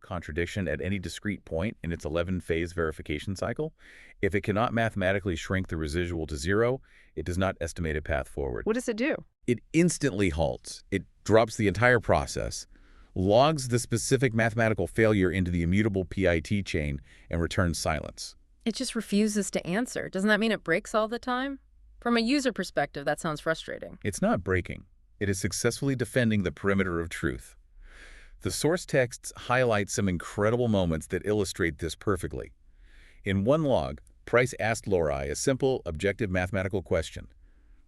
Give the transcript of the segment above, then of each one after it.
contradiction at any discrete point in its 11-phase verification cycle. If it cannot mathematically shrink the residual to zero, it does not estimate a path forward. What does it do? It instantly halts. It drops the entire process, logs the specific mathematical failure into the immutable PIT chain, and returns silence. It just refuses to answer. Doesn't that mean it breaks all the time? From a user perspective, that sounds frustrating. It's not breaking. It is successfully defending the perimeter of truth. The source texts highlight some incredible moments that illustrate this perfectly. In one log, Price asked Royse a simple, objective mathematical question.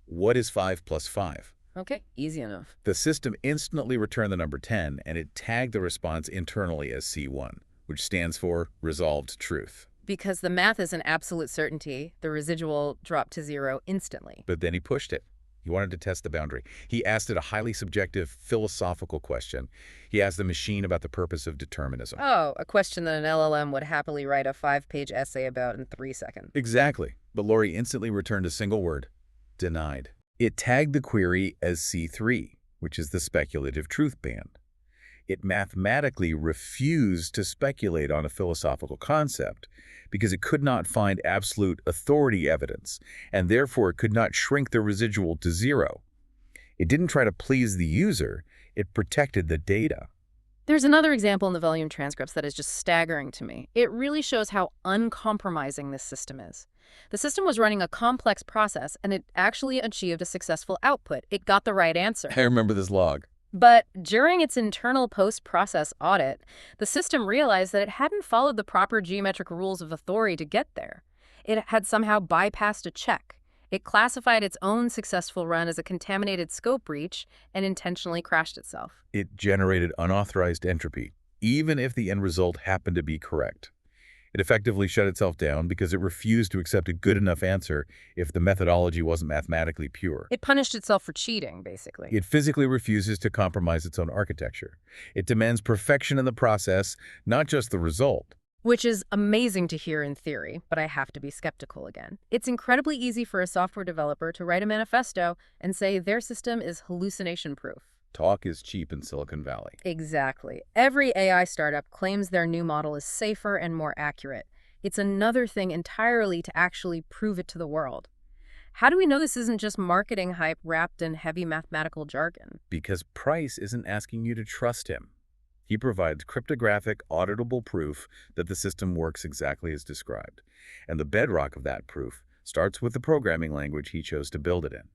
What is 5 plus 5? Okay, easy enough. The system instantly returned the number 10, and it tagged the response internally as C1, which stands for resolved truth. Because the math is an absolute certainty, the residual dropped to zero instantly. But then he pushed it. He wanted to test the boundary. He asked it a highly subjective, philosophical question. He asked the machine about the purpose of determinism. Oh, a question that an LLM would happily write a 5-page essay about in 3 seconds. Exactly. But Royse instantly returned a single word. Denied. It tagged the query as C3, which is the speculative truth band. It mathematically refused to speculate on a philosophical concept because it could not find absolute authority evidence, and therefore it could not shrink the residual to zero. It didn't try to please the user, it protected the data. There's another example in the volume transcripts that is just staggering to me. It really shows how uncompromising this system is. The system was running a complex process, and it actually achieved a successful output. It got the right answer. I remember this log. But during its internal post-process audit, the system realized that it hadn't followed the proper geometric rules of authority to get there. It had somehow bypassed a check. It classified its own successful run as a contaminated scope breach and intentionally crashed itself. It generated unauthorized entropy, even if the end result happened to be correct. It effectively shut itself down because it refused to accept a good enough answer if the methodology wasn't mathematically pure. It punished itself for cheating, basically. It physically refuses to compromise its own architecture. It demands perfection in the process, not just the result. Which is amazing to hear in theory, but I have to be skeptical again. It's incredibly easy for a software developer to write a manifesto and say their system is hallucination-proof. Talk is cheap in Silicon Valley. Exactly. Every AI startup claims their new model is safer and more accurate. It's another thing entirely to actually prove it to the world. How do we know this isn't just marketing hype wrapped in heavy mathematical jargon? Because Price isn't asking you to trust him. He provides cryptographic, auditable proof that the system works exactly as described. And the bedrock of that proof starts with the programming language he chose to build it in.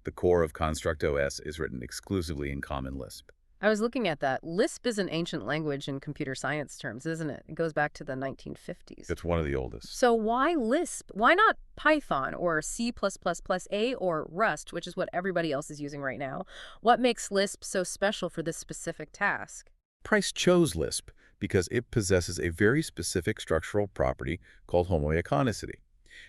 The core of Construct OS is written exclusively in Common Lisp. I was looking at that. Lisp is an ancient language in computer science terms, isn't it? It goes back to the 1950s. It's one of the oldest. So why Lisp? Why not Python or C+++A or Rust, which is what everybody else is using right now? What makes Lisp so special for this specific task? Price chose Lisp because it possesses a very specific structural property called homoiconicity.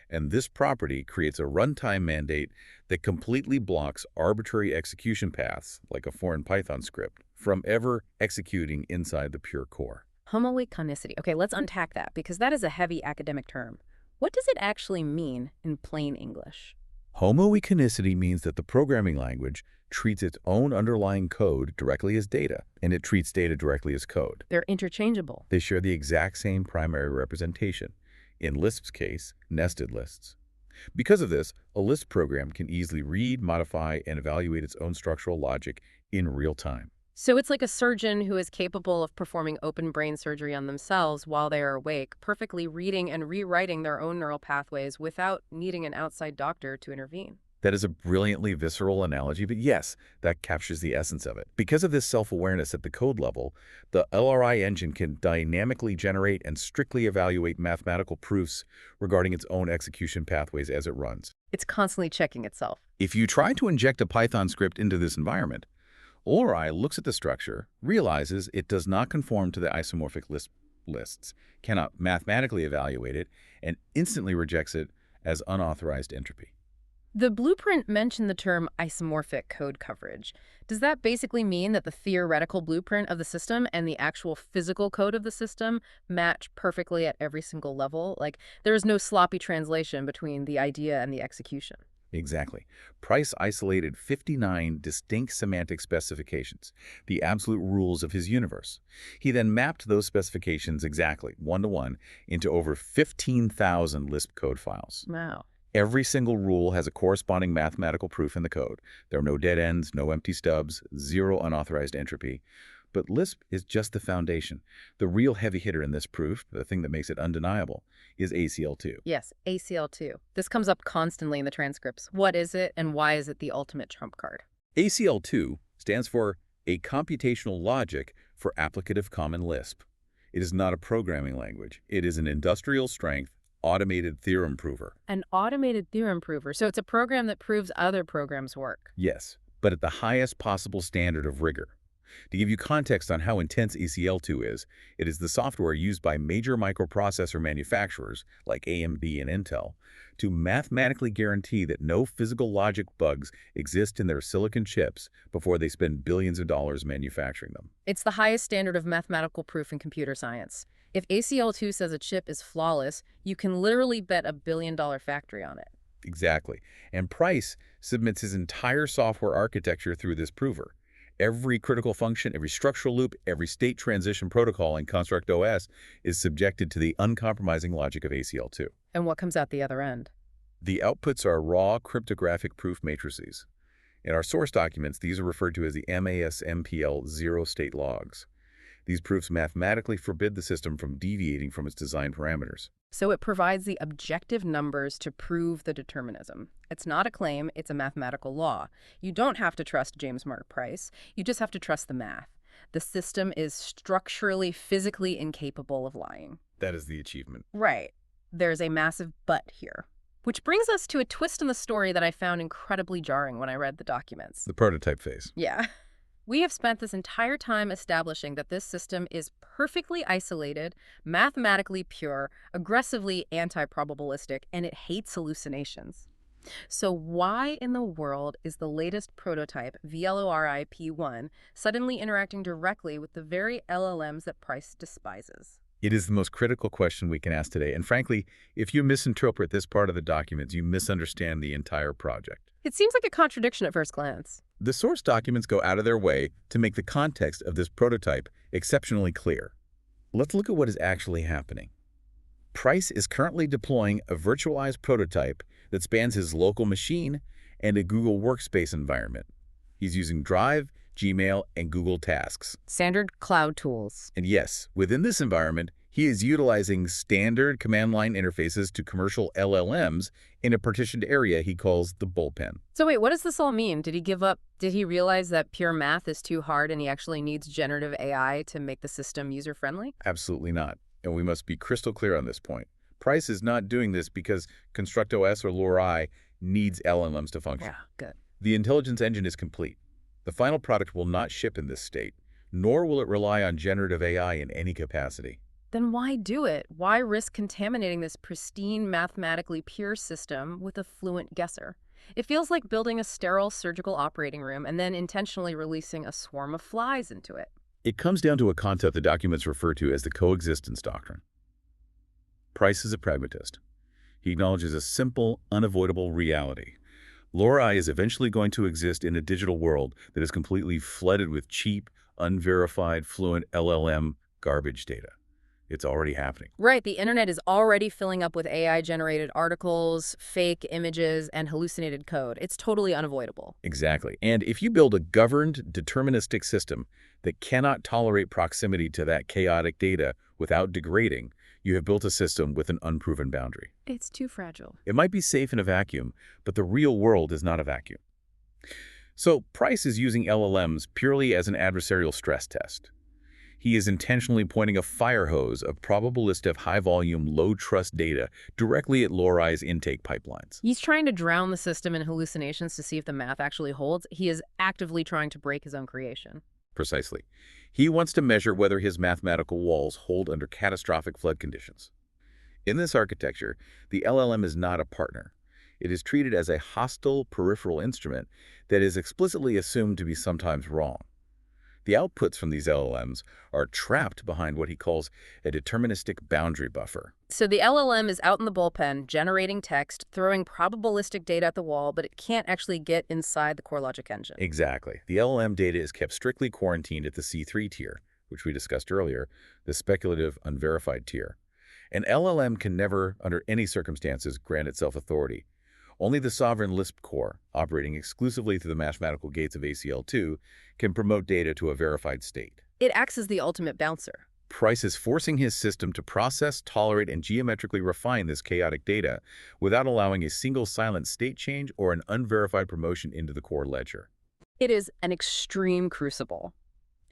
And this property creates a runtime mandate that completely blocks arbitrary execution paths, like a foreign Python script, from ever executing inside the pure core. Homoiconicity. Okay, let's unpack that, because that is a heavy academic term. What does it actually mean in plain English? Homoiconicity means that the programming language treats its own underlying code directly as data, and it treats data directly as code. They're interchangeable. They share the exact same primary representation. In Lisp's case, nested lists. Because of this, a Lisp program can easily read, modify, and evaluate its own structural logic in real time. So it's like a surgeon who is capable of performing open brain surgery on themselves while they are awake, perfectly reading and rewriting their own neural pathways without needing an outside doctor to intervene. That is a brilliantly visceral analogy, but yes, that captures the essence of it. Because of this self-awareness at the code level, the LRI engine can dynamically generate and strictly evaluate mathematical proofs regarding its own execution pathways as it runs. It's constantly checking itself. If you try to inject a Python script into this environment, LRI looks at the structure, realizes it does not conform to the isomorphic lists, cannot mathematically evaluate it, and instantly rejects it as unauthorized entropy. The blueprint mentioned the term isomorphic code coverage. Does that basically mean that the theoretical blueprint of the system and the actual physical code of the system match perfectly at every single level? Like, there is no sloppy translation between the idea and the execution? Exactly. Price isolated 59 distinct semantic specifications, the absolute rules of his universe. He then mapped those specifications exactly, one-to-one, into over 15,000 Lisp code files. Wow. Every single rule has a corresponding mathematical proof in the code. There are no dead ends, no empty stubs, zero unauthorized entropy. But Lisp is just the foundation. The real heavy hitter in this proof, the thing that makes it undeniable, is ACL2. Yes, ACL2. This comes up constantly in the transcripts. What is it, and why is it the ultimate trump card? ACL2 stands for a computational logic for applicative common Lisp. It is not a programming language. It is an industrial-strength, automated theorem prover. An automated theorem prover. So it's a program that proves other programs work. Yes, but at the highest possible standard of rigor. To give you context on how intense ACL2 is, it is the software used by major microprocessor manufacturers, like AMD and Intel, to mathematically guarantee that no physical logic bugs exist in their silicon chips before they spend billions of dollars manufacturing them. It's the highest standard of mathematical proof in computer science. If ACL2 says a chip is flawless, you can literally bet a billion-dollar factory on it. Exactly. And Price submits his entire software architecture through this prover. Every critical function, every structural loop, every state transition protocol in Construct OS is subjected to the uncompromising logic of ACL2. And what comes out the other end? The outputs are raw cryptographic proof matrices. In our source documents, these are referred to as the MASMPL zero-state logs. These proofs mathematically forbid the system from deviating from its design parameters. So it provides the objective numbers to prove the determinism. It's not a claim, it's a mathematical law. You don't have to trust James Mark Price. You just have to trust the math. The system is structurally, physically incapable of lying. That is the achievement. Right. There's a massive but here. Which brings us to a twist in the story that I found incredibly jarring when I read the documents. The prototype phase. Yeah. We have spent this entire time establishing that this system is perfectly isolated, mathematically pure, aggressively anti-probabilistic, and it hates hallucinations. So why in the world is the latest prototype, VLORIP1, suddenly interacting directly with the very LLMs that Price despises? It is the most critical question we can ask today, and frankly, if you misinterpret this part of the documents, you misunderstand the entire project. It seems like a contradiction at first glance. The source documents go out of their way to make the context of this prototype exceptionally clear. Let's look at what is actually happening. Price is currently deploying a virtualized prototype that spans his local machine and a Google Workspace environment. He's using Drive, Gmail, and Google Tasks. Standard cloud tools. And yes, within this environment, he is utilizing standard command line interfaces to commercial LLMs in a partitioned area he calls the bullpen. So wait, what does this all mean? Did he give up? Did he realize that pure math is too hard and he actually needs generative AI to make the system user-friendly? Absolutely not. And we must be crystal clear on this point. Price is not doing this because Construct OS or LoRi needs LLMs to function. Yeah, good. The intelligence engine is complete. The final product will not ship in this state, nor will it rely on generative AI in any capacity. Then why do it? Why risk contaminating this pristine, mathematically pure system with a fluent guesser? It feels like building a sterile surgical operating room and then intentionally releasing a swarm of flies into it. It comes down to a concept the documents refer to as the coexistence doctrine. Price is a pragmatist. He acknowledges a simple, unavoidable reality. LoRi is eventually going to exist in a digital world that is completely flooded with cheap, unverified, fluent LLM garbage data. It's already happening. Right, the internet is already filling up with AI-generated articles, fake images, and hallucinated code. It's totally unavoidable. Exactly. And if you build a governed, deterministic system that cannot tolerate proximity to that chaotic data without degrading, you have built a system with an unproven boundary. It's too fragile. It might be safe in a vacuum, but the real world is not a vacuum. So Price is using LLMs purely as an adversarial stress test. He is intentionally pointing a fire hose of probabilistic high-volume, low-trust data directly at LoRi's intake pipelines. He's trying to drown the system in hallucinations to see if the math actually holds. He is actively trying to break his own creation. Precisely. He wants to measure whether his mathematical walls hold under catastrophic flood conditions. In this architecture, the LLM is not a partner. It is treated as a hostile peripheral instrument that is explicitly assumed to be sometimes wrong. The outputs from these LLMs are trapped behind what he calls a deterministic boundary buffer. So the LLM is out in the bullpen, generating text, throwing probabilistic data at the wall, but it can't actually get inside the core logic engine. Exactly. The LLM data is kept strictly quarantined at the C3 tier, which we discussed earlier, the speculative unverified tier. An LLM can never, under any circumstances, grant itself authority. Only the sovereign Lisp core, operating exclusively through the mathematical gates of ACL2, can promote data to a verified state. It acts as the ultimate bouncer. Price is forcing his system to process, tolerate, and geometrically refine this chaotic data without allowing a single silent state change or an unverified promotion into the core ledger. It is an extreme crucible.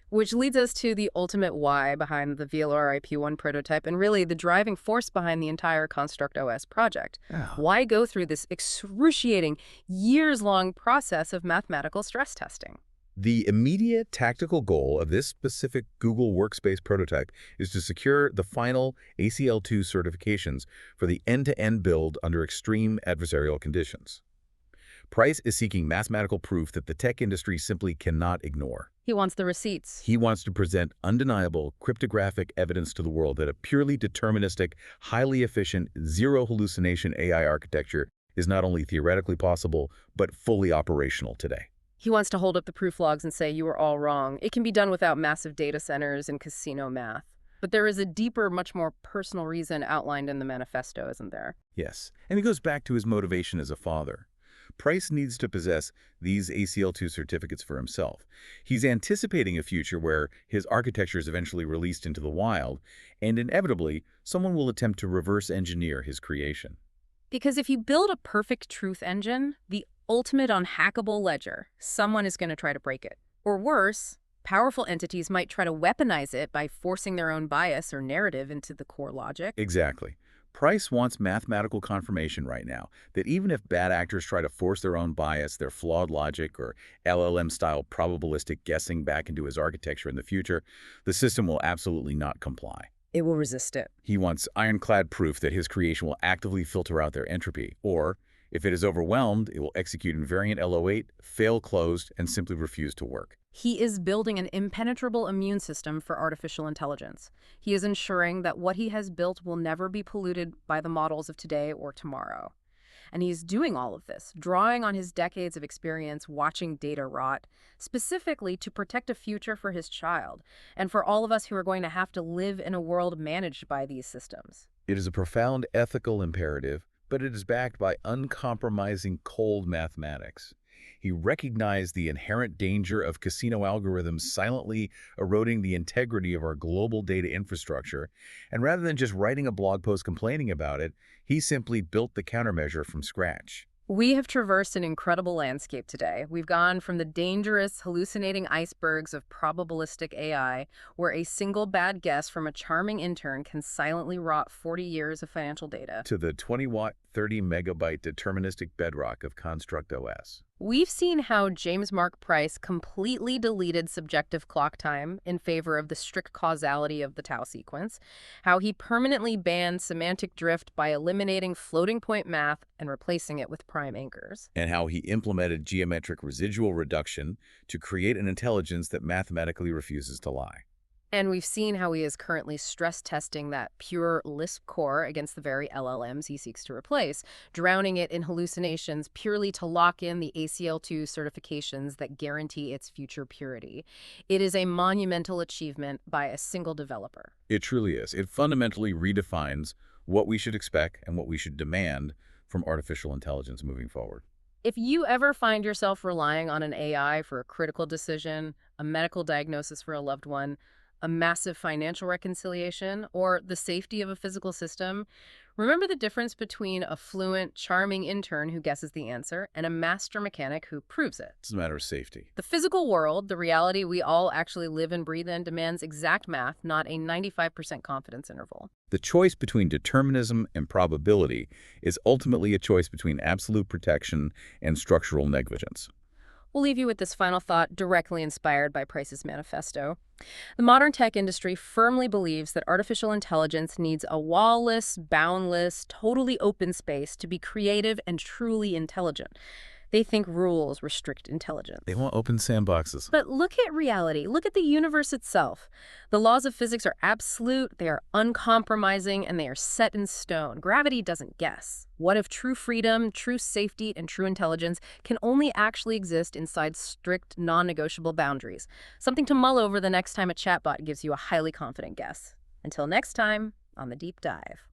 Which leads us to the ultimate why behind the VLR IP1 prototype and really the driving force behind the entire Construct OS project. Why go through this excruciating, years-long process of mathematical stress testing? The immediate tactical goal of this specific Google Workspace prototype is to secure the final ACL2 certifications for the end-to-end build under extreme adversarial conditions. Price is seeking mathematical proof that the tech industry simply cannot ignore. He wants the receipts. He wants to present undeniable cryptographic evidence to the world that a purely deterministic, highly efficient, zero-hallucination AI architecture is not only theoretically possible, but fully operational today. He wants to hold up the proof logs and say, you were all wrong. It can be done without massive data centers and casino math. But there is a deeper, much more personal reason outlined in the manifesto, isn't there? Yes, and it goes back to his motivation as a father. Price needs to possess these ACL2 certificates for himself. He's anticipating a future where his architecture is eventually released into the wild, and inevitably, someone will attempt to reverse engineer his creation. Because if you build a perfect truth engine, the ultimate unhackable ledger, someone is going to try to break it. Or worse, powerful entities might try to weaponize it by forcing their own bias or narrative into the core logic. Exactly. Price wants mathematical confirmation right now that even if bad actors try to force their own bias, their flawed logic, or LLM-style probabilistic guessing back into his architecture in the future, the system will absolutely not comply. It will resist it. He wants ironclad proof that his creation will actively filter out their entropy, or, if it is overwhelmed, it will execute invariant L08, fail closed, and simply refuse to work. He is building an impenetrable immune system for artificial intelligence. He is ensuring that what he has built will never be polluted by the models of today or tomorrow. And he's doing all of this, drawing on his decades of experience watching data rot, specifically to protect a future for his child, and for all of us who are going to have to live in a world managed by these systems. It is a profound ethical imperative, but it is backed by uncompromising cold mathematics. He recognized the inherent danger of casino algorithms silently eroding the integrity of our global data infrastructure, and rather than just writing a blog post complaining about it, he simply built the countermeasure from scratch. We have traversed an incredible landscape today. We've gone from the dangerous, hallucinating icebergs of probabilistic AI, where a single bad guess from a charming intern can silently rot 40 years of financial data, To the 20-watt, 30-megabyte deterministic bedrock of Construct OS. We've seen how James Mark Price completely deleted subjective clock time in favor of the strict causality of the tau sequence, how he permanently banned semantic drift by eliminating floating point math and replacing it with prime anchors, And how he implemented geometric residual reduction to create an intelligence that mathematically refuses to lie. and we've seen how he is currently stress testing that pure Lisp core against the very LLMs he seeks to replace, drowning it in hallucinations purely to lock in the ACL2 certifications that guarantee its future purity. It is a monumental achievement by a single developer. It truly is. It fundamentally redefines what we should expect and what we should demand from artificial intelligence moving forward. If you ever find yourself relying on an AI for a critical decision, a medical diagnosis for a loved one, a massive financial reconciliation, or the safety of a physical system, remember the difference between a fluent, charming intern who guesses the answer and a master mechanic who proves it. It's a matter of safety. The physical world, the reality we all actually live and breathe in, demands exact math, not a 95% confidence interval. The choice between determinism and probability is ultimately a choice between absolute protection and structural negligence. We'll leave you with this final thought directly inspired by Price's manifesto. The modern tech industry firmly believes that artificial intelligence needs a wall-less, boundless, totally open space to be creative and truly intelligent. They think rules restrict intelligence. They want open sandboxes. But look at reality. Look at the universe itself. The laws of physics are absolute, they are uncompromising, and they are set in stone. Gravity doesn't guess. What if true freedom, true safety, and true intelligence can only actually exist inside strict, non-negotiable boundaries? Something to mull over the next time a chatbot gives you a highly confident guess. Until next time, on The Deep Dive.